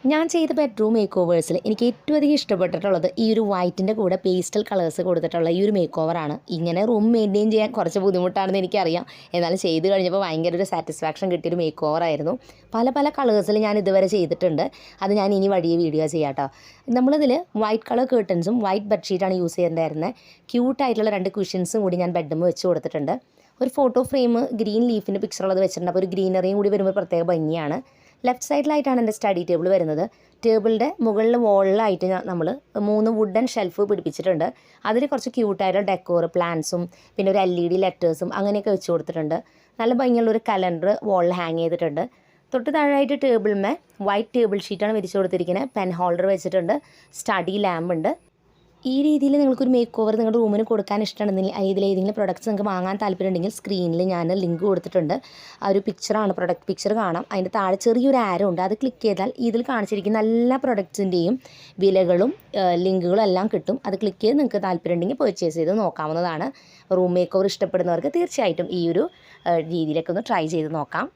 ഞാൻ ചെയ്ത bedroom make ഓവേഴ്സിൽ എനിക്ക് ഏറ്റവും അധികം ഇഷ്ടപ്പെട്ടിട്ടുള്ളത് ഈ ഒരു വൈറ്റിൻ്റെ കൂടെ പേസ്റ്റൽ കളേഴ്സ് കൊടുത്തിട്ടുള്ള ഈ ഒരു മേക്ക് ഓവറാണ്. ഇങ്ങനെ റൂം മെയിൻറ്റെയിൻ ചെയ്യാൻ കുറച്ച് ബുദ്ധിമുട്ടാണെന്ന് എനിക്കറിയാം. എന്നാലും ചെയ്ത് കഴിഞ്ഞപ്പോൾ ഭയങ്കര ഒരു സാറ്റിസ്ഫാക്ഷൻ കിട്ടിയൊരു മേക്ക് ഓവറായിരുന്നു. പല പല കളേഴ്സിൽ ഞാൻ ഇതുവരെ ചെയ്തിട്ടുണ്ട്. അത് ഞാൻ ഇനി വഴിയെ വീഡിയോ ചെയ്യാം കേട്ടോ. നമ്മളിതിൽ വൈറ്റ് കളർ കേർട്ടൻസും വൈറ്റ് ബെഡ്ഷീറ്റാണ് യൂസ് ചെയ്തിട്ടുണ്ടായിരുന്നത്. ക്യൂട്ടായിട്ടുള്ള 2 കുഷ്യൻസും കൂടി ഞാൻ ബെഡ്റൂം വെച്ച് കൊടുത്തിട്ടുണ്ട്. ഒരു ഫോട്ടോ ഫ്രെയിം ഗ്രീൻ ലീഫിൻ്റെ പിക്ചറുള്ളത് വെച്ചിട്ടുണ്ട്. അപ്പോൾ ഒരു ഗ്രീനറിയും കൂടി വരുമ്പോൾ പ്രത്യേക ഭംഗിയാണ്. ലെഫ്റ്റ് സൈഡിലായിട്ടാണ് എൻ്റെ സ്റ്റഡി ടേബിൾ വരുന്നത്. ടേബിളിൻ്റെ മുകളിൽ വോളിലായിട്ട് നമ്മൾ 3 വുഡൻ ഷെൽഫ് പിടിപ്പിച്ചിട്ടുണ്ട്. അതിൽ കുറച്ച് ക്യൂട്ടായിട്ടുള്ള ഡെക്കോർ പ്ലാന്റ്സും പിന്നെ ഒരു LED ലെറ്റേഴ്സും അങ്ങനെയൊക്കെ വെച്ച് കൊടുത്തിട്ടുണ്ട്. നല്ല ഭംഗിയുള്ളൊരു കലണ്ടർ വോളിൽ ഹാങ് ചെയ്തിട്ടുണ്ട്. തൊട്ട് താഴെയായിട്ട് ടേബിളിന്മേൽ വൈറ്റ് ടേബിൾ ഷീറ്റാണ് വിരിച്ചു കൊടുത്തിരിക്കുന്നത്. പെൻ ഹോൾഡർ വെച്ചിട്ടുണ്ട്. സ്റ്റഡി ലാമ്പ് ഉണ്ട്. ഈ രീതിയിൽ നിങ്ങൾക്കൊരു മേക്ക് ഓവർ നിങ്ങളുടെ റൂമിന് കൊടുക്കാൻ ഇഷ്ടമുണ്ടെങ്കിൽ ഇതിലേതെങ്കിലും പ്രൊഡക്ട്സ് നിങ്ങൾക്ക് വാങ്ങാൻ താല്പര്യമുണ്ടെങ്കിൽ സ്ക്രീനിൽ ഞാൻ ലിങ്ക് കൊടുത്തിട്ടുണ്ട്. ആ ഒരു പിക്ചറാണ്, പ്രൊഡക്റ്റ് പിക്ചർ കാണാം. അതിൻ്റെ താഴെ ചെറിയൊരു ആരോ ഉണ്ട്. അത് ക്ലിക്ക് ചെയ്താൽ ഇതിൽ കാണിച്ചിരിക്കുന്ന എല്ലാ പ്രൊഡക്ട്സിൻ്റെയും വിലകളും ലിങ്കുകളും എല്ലാം കിട്ടും. അത് ക്ലിക്ക് ചെയ്ത് നിങ്ങൾക്ക് താല്പര്യമുണ്ടെങ്കിൽ പർച്ചേസ് ചെയ്ത് നോക്കാവുന്നതാണ്. റൂം മേക്ക് ഓവർ ഇഷ്ടപ്പെടുന്നവർക്ക് തീർച്ചയായിട്ടും ഈ ഒരു രീതിയിലൊക്കെ ഒന്ന് ട്രൈ ചെയ്ത് നോക്കാം.